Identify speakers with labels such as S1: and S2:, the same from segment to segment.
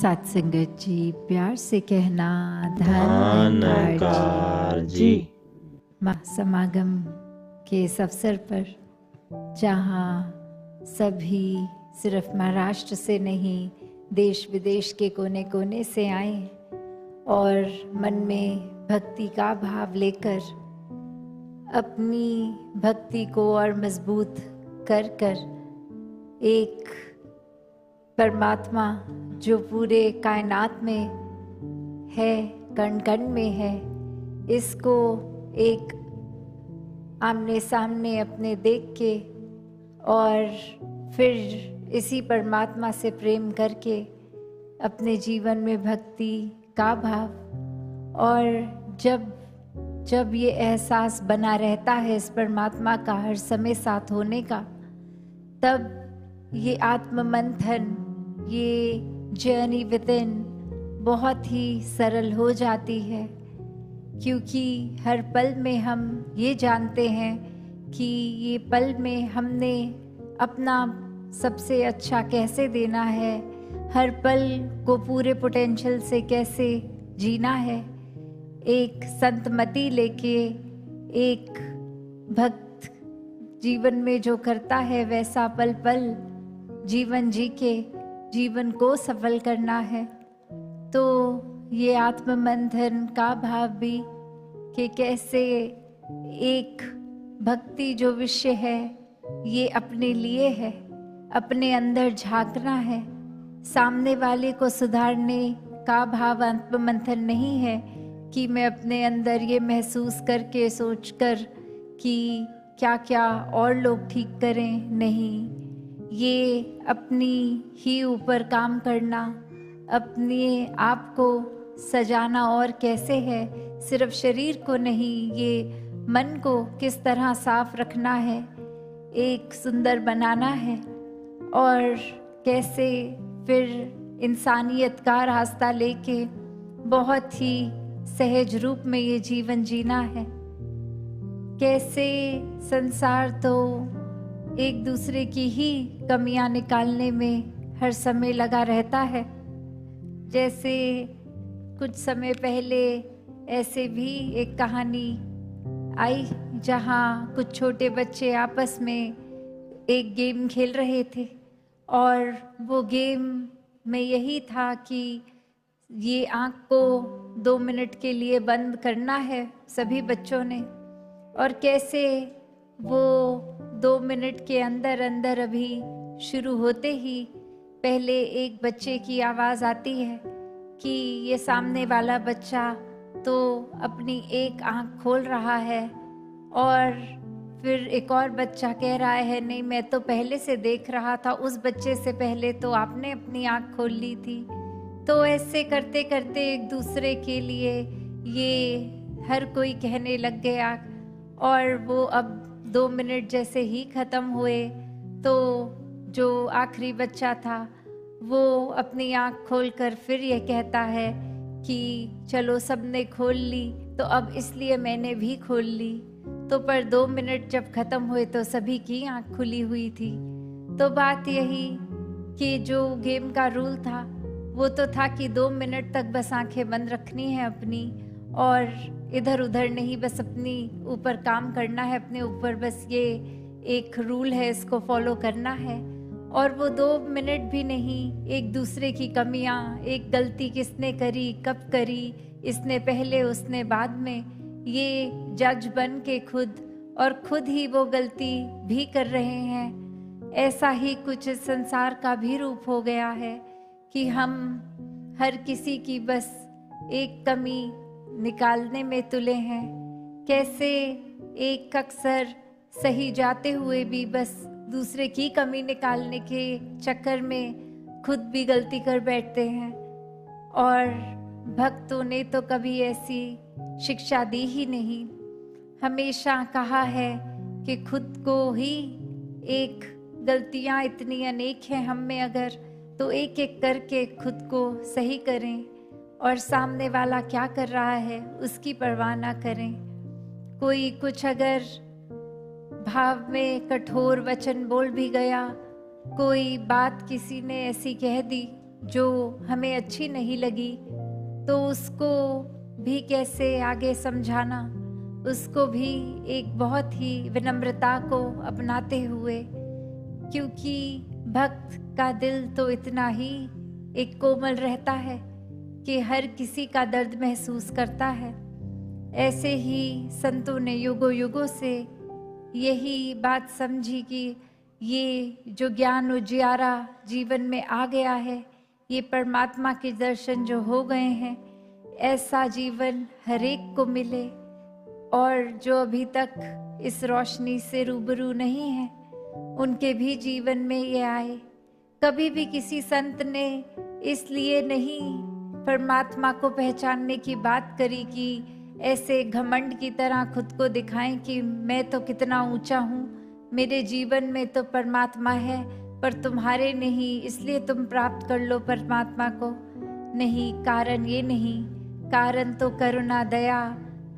S1: साथ संगत जी, प्यार से कहना
S2: धन्यकार जी।
S1: समागम के इस अवसर पर जहाँ सभी सिर्फ महाराष्ट्र से नहीं, देश विदेश के कोने कोने से आए और मन में भक्ति का भाव लेकर अपनी भक्ति को और मजबूत कर कर एक परमात्मा जो पूरे कायनात में है, कण कण में है, इसको एक आमने सामने अपने देख के और फिर इसी परमात्मा से प्रेम करके अपने जीवन में भक्ति का भाव, और जब ये एहसास बना रहता है इस परमात्मा का हर समय साथ होने का, तब ये आत्म मंथन, ये जर्नी विद इन बहुत ही सरल हो जाती है। क्योंकि हर पल में हम ये जानते हैं कि ये पल में हमने अपना सबसे अच्छा कैसे देना है, हर पल को पूरे पोटेंशियल से कैसे जीना है। एक संतमति लेके एक भक्त जीवन में जो करता है वैसा पल पल जीवन जी के जीवन को सफल करना है। तो ये आत्म मंथन का भाव भी कि कैसे एक भक्ति जो विषय है ये अपने लिए है, अपने अंदर झांकना है। सामने वाले को सुधारने का भाव आत्म मंथन नहीं है कि मैं अपने अंदर ये महसूस करके सोचकर कि क्या क्या और लोग ठीक करें, नहीं, ये अपनी ही ऊपर काम करना, अपने आप को सजाना और कैसे है, सिर्फ शरीर को नहीं, ये मन को किस तरह साफ रखना है, एक सुंदर बनाना है, और कैसे फिर इंसानियत का रास्ता लेके बहुत ही सहज रूप में ये जीवन जीना है। कैसे संसार तो एक दूसरे की ही कमियां निकालने में हर समय लगा रहता है। जैसे कुछ समय पहले ऐसे भी एक कहानी आई जहां कुछ छोटे बच्चे आपस में एक गेम खेल रहे थे, और वो गेम में यही था कि ये आँख को 2 मिनट के लिए बंद करना है सभी बच्चों ने, और कैसे वो 2 मिनट के अंदर अंदर अभी शुरू होते ही पहले एक बच्चे की आवाज़ आती है कि ये सामने वाला बच्चा तो अपनी एक आँख खोल रहा है, और फिर एक और बच्चा कह रहा है नहीं, मैं तो पहले से देख रहा था, उस बच्चे से पहले तो आपने अपनी आँख खोल ली थी। तो ऐसे करते करते एक दूसरे के लिए ये हर कोई कहने लग गया, और वो अब 2 मिनट जैसे ही ख़त्म हुए तो जो आखिरी बच्चा था वो अपनी आँख खोलकर फिर ये कहता है कि चलो सबने खोल ली तो अब इसलिए मैंने भी खोल ली। तो पर 2 मिनट जब ख़त्म हुए तो सभी की आँख खुली हुई थी। तो बात यही कि जो गेम का रूल था वो तो था कि 2 मिनट तक बस आंखें बंद रखनी है अपनी, और इधर उधर नहीं, बस अपनी ऊपर काम करना है, अपने ऊपर बस ये एक रूल है, इसको फॉलो करना है। और वो 2 मिनट भी नहीं, एक दूसरे की कमियां, एक गलती किसने करी, कब करी, इसने पहले उसने बाद में, ये जज बन के खुद ही वो गलती भी कर रहे हैं। ऐसा ही कुछ इस संसार का भी रूप हो गया है कि हम हर किसी की बस एक कमी निकालने में तुले हैं। कैसे एक अक्सर सही जाते हुए भी बस दूसरे की कमी निकालने के चक्कर में खुद भी गलती कर बैठते हैं। और भक्तों ने तो कभी ऐसी शिक्षा दी ही नहीं, हमेशा कहा है कि खुद को ही एक गलतियां इतनी अनेक हैं हम में, अगर तो एक एक करके खुद को सही करें, और सामने वाला क्या कर रहा है उसकी परवाह ना करें। कोई कुछ अगर भाव में कठोर वचन बोल भी गया, कोई बात किसी ने ऐसी कह दी जो हमें अच्छी नहीं लगी, तो उसको भी कैसे आगे समझाना, उसको भी एक बहुत ही विनम्रता को अपनाते हुए, क्योंकि भक्त का दिल तो इतना ही एक कोमल रहता है कि हर किसी का दर्द महसूस करता है। ऐसे ही संतों ने युगों युगों से यही बात समझी कि ये जो ज्ञान उजियारा जीवन में आ गया है, ये परमात्मा के दर्शन जो हो गए हैं, ऐसा जीवन हर एक को मिले। और जो अभी तक इस रोशनी से रूबरू नहीं है, उनके भी जीवन में ये आए। कभी भी किसी संत ने इसलिए नहीं परमात्मा को पहचानने की बात करी कि ऐसे घमंड की तरह खुद को दिखाएं कि मैं तो कितना ऊंचा हूँ, मेरे जीवन में तो परमात्मा है, पर तुम्हारे नहीं, इसलिए तुम प्राप्त कर लो परमात्मा को। नहीं, कारण ये नहीं, कारण तो करुणा दया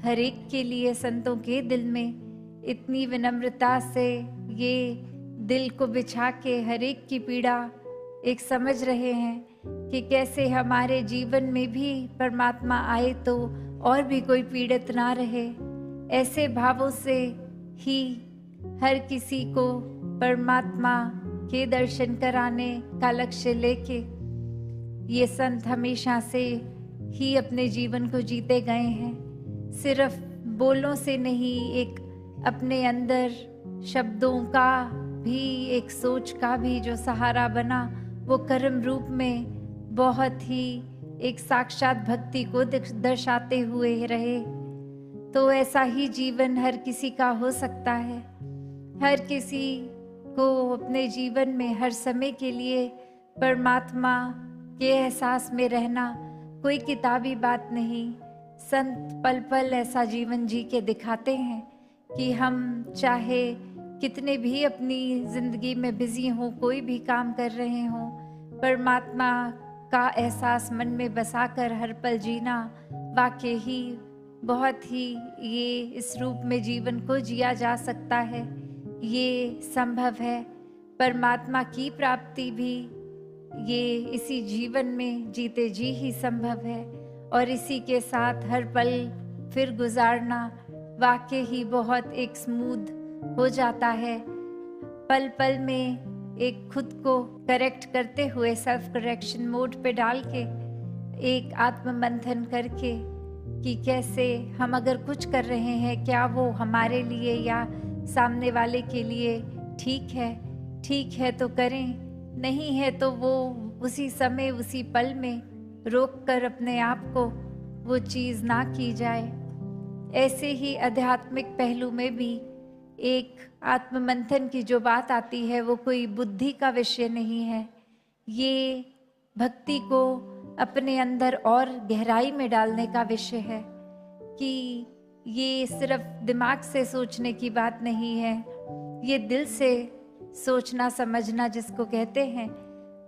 S1: हर एक के लिए संतों के दिल में इतनी विनम्रता से ये दिल को बिछा के हर एक की पीड़ा एक समझ रहे हैं कि कैसे हमारे जीवन में भी परमात्मा आए तो और भी कोई पीड़ित ना रहे। ऐसे भावों से ही हर किसी को परमात्मा के दर्शन कराने का लक्ष्य लेके ये संत हमेशा से ही अपने जीवन को जीते गए हैं। सिर्फ बोलों से नहीं, एक अपने अंदर शब्दों का भी, एक सोच का भी जो सहारा बना, वो कर्म रूप में बहुत ही एक साक्षात भक्ति को दर्शाते हुए रहे। तो ऐसा ही जीवन हर किसी का हो सकता है। हर किसी को अपने जीवन में हर समय के लिए परमात्मा के एहसास में रहना कोई किताबी बात नहीं। संत पल पल ऐसा जीवन जी के दिखाते हैं कि हम चाहे कितने भी अपनी जिंदगी में बिजी हों, कोई भी काम कर रहे हों, परमात्मा का एहसास मन में बसाकर हर पल जीना वाकई ही बहुत ही ये इस रूप में जीवन को जिया जा सकता है। ये संभव है। परमात्मा की प्राप्ति भी ये इसी जीवन में जीते जी ही संभव है, और इसी के साथ हर पल फिर गुजारना वाकई ही बहुत एक स्मूथ हो जाता है। पल पल में एक खुद को करेक्ट करते हुए सेल्फ करेक्शन मोड पे डाल के एक आत्म मंथन करके कि कैसे हम अगर कुछ कर रहे हैं, क्या वो हमारे लिए या सामने वाले के लिए ठीक है तो करें, नहीं है तो वो उसी समय उसी पल में रोक कर अपने आप को वो चीज़ ना की जाए। ऐसे ही आध्यात्मिक पहलू में भी एक आत्ममंथन की जो बात आती है, वो कोई बुद्धि का विषय नहीं है। ये भक्ति को अपने अंदर और गहराई में डालने का विषय है कि ये सिर्फ दिमाग से सोचने की बात नहीं है, ये दिल से सोचना समझना जिसको कहते हैं,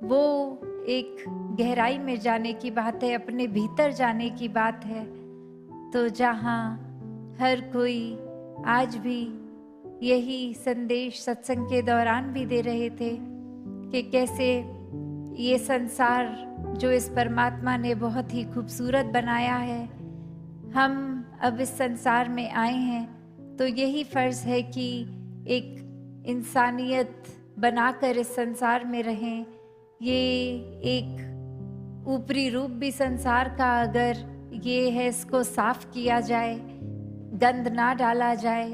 S1: वो एक गहराई में जाने की बात है, अपने भीतर जाने की बात है। तो जहाँ हर कोई आज भी यही संदेश सत्संग के दौरान भी दे रहे थे कि कैसे ये संसार जो इस परमात्मा ने बहुत ही खूबसूरत बनाया है, हम अब इस संसार में आए हैं तो यही फर्ज है कि एक इंसानियत बनाकर इस संसार में रहें। ये एक ऊपरी रूप भी संसार का अगर ये है, इसको साफ किया जाए, गंद ना डाला जाए,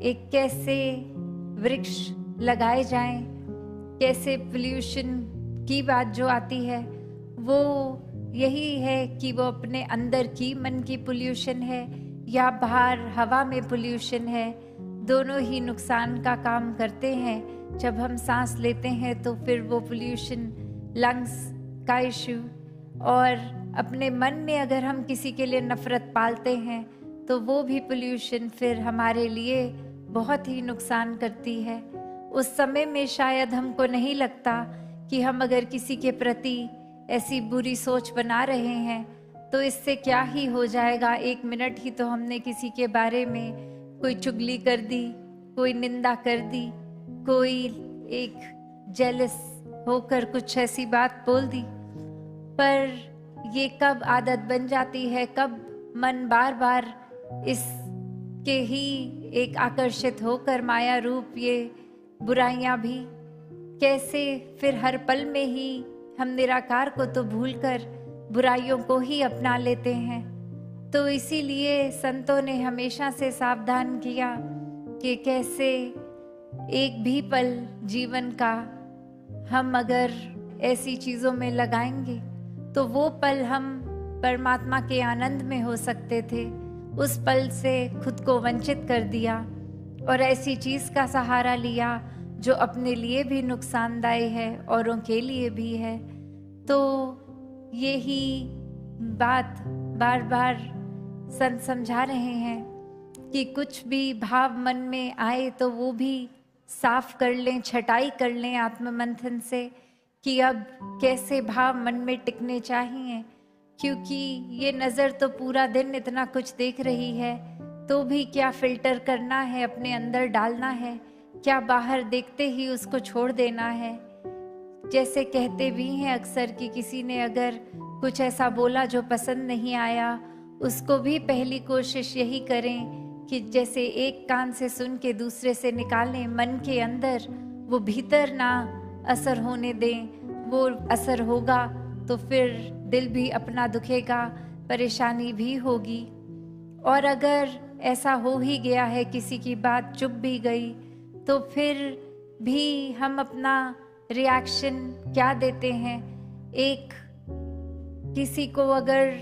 S1: एक कैसे वृक्ष लगाए जाएं, कैसे पोल्यूशन की बात जो आती है वो यही है कि वो अपने अंदर की मन की पोल्यूशन है या बाहर हवा में पोल्यूशन है, दोनों ही नुकसान का काम करते हैं। जब हम सांस लेते हैं तो फिर वो पोल्यूशन लंग्स का इशू, और अपने मन में अगर हम किसी के लिए नफरत पालते हैं तो वो भी पोल्यूशन फिर हमारे लिए बहुत ही नुकसान करती है। उस समय में शायद हमको नहीं लगता कि हम अगर किसी के प्रति ऐसी बुरी सोच बना रहे हैं तो इससे क्या ही हो जाएगा, 1 मिनट ही तो हमने किसी के बारे में कोई चुगली कर दी, कोई निंदा कर दी, कोई एक जेलस होकर कुछ ऐसी बात बोल दी, पर ये कब आदत बन जाती है, कब मन बार बार इसके ही एक आकर्षित होकर माया रूप ये बुराइयां भी, कैसे फिर हर पल में ही हम निराकार को तो भूलकर बुराइयों को ही अपना लेते हैं। तो इसीलिए संतों ने हमेशा से सावधान किया कि कैसे एक भी पल जीवन का हम अगर ऐसी चीज़ों में लगाएंगे तो वो पल हम परमात्मा के आनंद में हो सकते थे। उस पल से खुद को वंचित कर दिया और ऐसी चीज़ का सहारा लिया जो अपने लिए भी नुकसानदायक है, औरों के लिए भी है। तो यही बात बार बार संत समझा रहे हैं कि कुछ भी भाव मन में आए तो वो भी साफ कर लें, छटाई कर लें आत्म मंथन से कि अब कैसे भाव मन में टिकने चाहिए। क्योंकि ये नज़र तो पूरा दिन इतना कुछ देख रही है, तो भी क्या फिल्टर करना है, अपने अंदर डालना है, क्या बाहर देखते ही उसको छोड़ देना है। जैसे कहते भी हैं अक्सर कि किसी ने अगर कुछ ऐसा बोला जो पसंद नहीं आया, उसको भी पहली कोशिश यही करें कि जैसे एक कान से सुन के दूसरे से निकालें, मन के अंदर वो भीतर ना असर होने दें। वो असर होगा तो फिर दिल भी अपना दुखेगा, परेशानी भी होगी। और अगर ऐसा हो ही गया है, किसी की बात चुप भी गई, तो फिर भी हम अपना रिएक्शन क्या देते हैं। एक किसी को अगर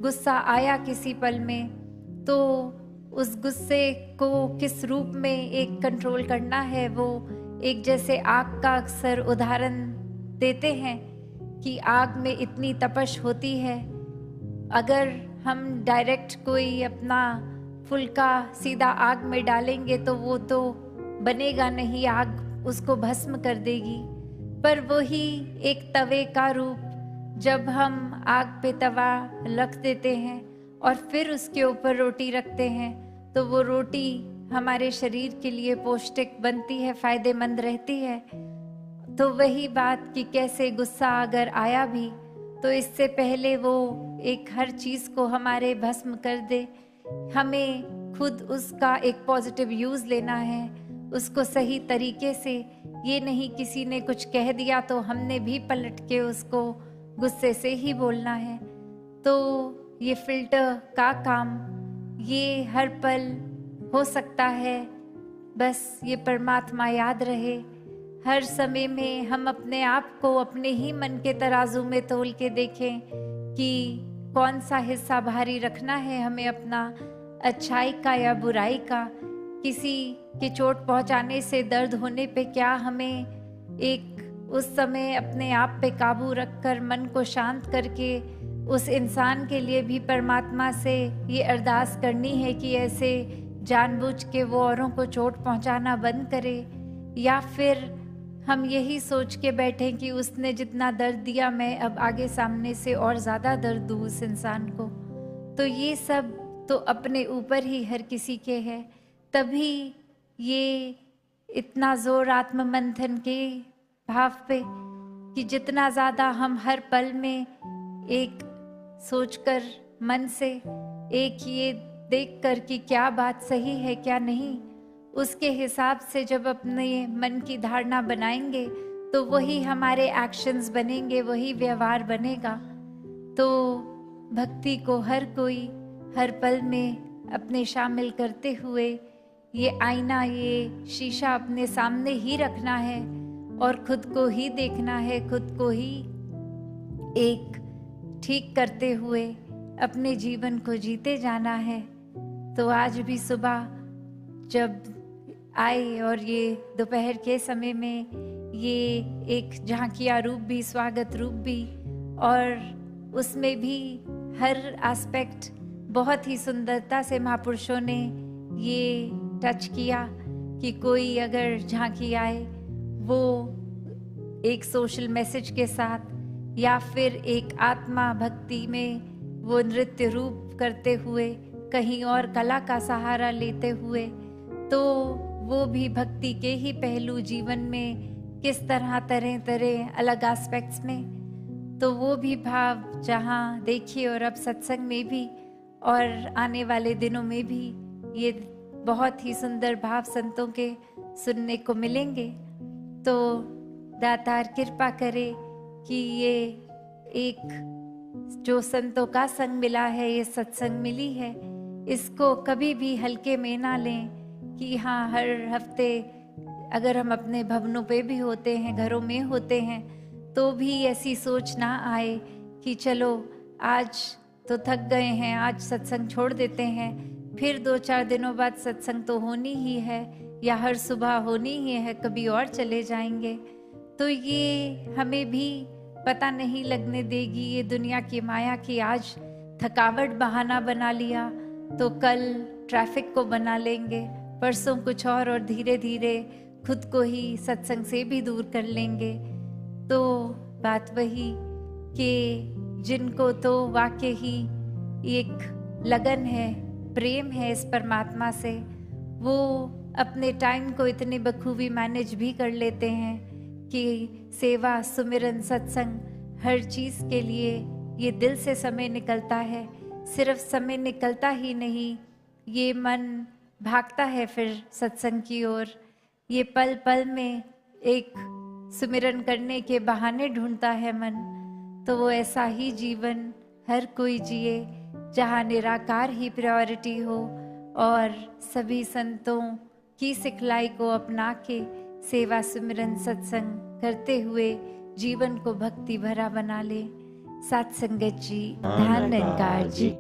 S1: गुस्सा आया किसी पल में, तो उस गुस्से को किस रूप में एक कंट्रोल करना है। वो एक जैसे आग का अक्सर उदाहरण देते हैं कि आग में इतनी तपश होती है, अगर हम डायरेक्ट कोई अपना फुल्का सीधा आग में डालेंगे तो वो तो बनेगा नहीं, आग उसको भस्म कर देगी। पर वही एक तवे का रूप, जब हम आग पे तवा रख देते हैं और फिर उसके ऊपर रोटी रखते हैं, तो वो रोटी हमारे शरीर के लिए पौष्टिक बनती है, फायदेमंद रहती है। तो वही बात कि कैसे गुस्सा अगर आया भी तो इससे पहले वो एक हर चीज़ को हमारे भस्म कर दे। हमें खुद उसका एक पॉजिटिव यूज़ लेना है, उसको सही तरीके से। ये नहीं किसी ने कुछ कह दिया तो हमने भी पलट के उसको गुस्से से ही बोलना है। तो ये फिल्टर का काम ये हर पल हो सकता है। बस ये परमात्मा याद रहे। हर समय में हम अपने आप को अपने ही मन के तराजू में तोल के देखें कि कौन सा हिस्सा भारी रखना है हमें, अपना अच्छाई का या बुराई का। किसी के चोट पहुंचाने से दर्द होने पे क्या हमें एक उस समय अपने आप पे काबू रखकर मन को शांत करके उस इंसान के लिए भी परमात्मा से ये अरदास करनी है कि ऐसे जानबूझ के वो औरों को चोट पहुंचाना बंद करे, या फिर हम यही सोच के बैठे कि उसने जितना दर्द दिया मैं अब आगे सामने से और ज़्यादा दर्द दूँ उस इंसान को। तो ये सब तो अपने ऊपर ही हर किसी के है। तभी ये इतना जोर आत्म मंथन के भाव पे कि जितना ज़्यादा हम हर पल में एक सोचकर मन से, एक ये देखकर कि क्या बात सही है क्या नहीं, उसके हिसाब से जब अपने मन की धारणा बनाएंगे तो वही हमारे एक्शंस बनेंगे, वही व्यवहार बनेगा। तो भक्ति को हर कोई हर पल में अपने शामिल करते हुए ये आईना, ये शीशा अपने सामने ही रखना है और खुद को ही देखना है, खुद को ही एक ठीक करते हुए अपने जीवन को जीते जाना है। तो आज भी सुबह जब आए और ये दोपहर के समय में ये एक झांकिया रूप भी, स्वागत रूप भी, और उसमें भी हर एस्पेक्ट बहुत ही सुंदरता से महापुरुषों ने ये टच किया कि कोई अगर झांकी आए वो एक सोशल मैसेज के साथ या फिर एक आत्मा भक्ति में वो नृत्य रूप करते हुए, कहीं और कला का सहारा लेते हुए, तो वो भी भक्ति के ही पहलू जीवन में किस तरह तरह अलग एस्पेक्ट्स में। तो तो वो भी भाव जहाँ देखिए, और अब सत्संग में भी और आने वाले दिनों में भी ये बहुत ही सुंदर भाव संतों के सुनने को मिलेंगे। तो दातार कृपा करे कि ये एक जो संतों का संग मिला है, ये सत्संग मिली है, इसको कभी भी हल्के में ना लें कि हाँ हर हफ्ते अगर हम अपने भवनों पे भी होते हैं, घरों में होते हैं, तो भी ऐसी सोच ना आए कि चलो आज तो थक गए हैं, आज सत्संग छोड़ देते हैं, फिर 2-4 दिनों बाद सत्संग तो होनी ही है या हर सुबह होनी ही है, कभी और चले जाएंगे। तो ये हमें भी पता नहीं लगने देगी ये दुनिया की माया की आज थकावट बहाना बना लिया तो कल ट्रैफिक को बना लेंगे, परसों कुछ और धीरे धीरे खुद को ही सत्संग से भी दूर कर लेंगे। तो बात वही कि जिनको तो वाकई ही एक लगन है, प्रेम है इस परमात्मा से, वो अपने टाइम को इतने बखूबी मैनेज भी कर लेते हैं कि सेवा, सुमिरन, सत्संग हर चीज़ के लिए ये दिल से समय निकलता है। सिर्फ समय निकलता ही नहीं, ये मन भागता है फिर सत्संग की ओर। ये पल पल में एक सुमिरन करने के बहाने ढूंढता है मन। तो वो ऐसा ही जीवन हर कोई जिए जहाँ निराकार ही प्रायोरिटी हो और सभी संतों की सिखलाई को अपना के सेवा, सुमिरन, सत्संग करते हुए जीवन को भक्ति भरा बना ले। सत्संगत जी, धन निरंकार जी।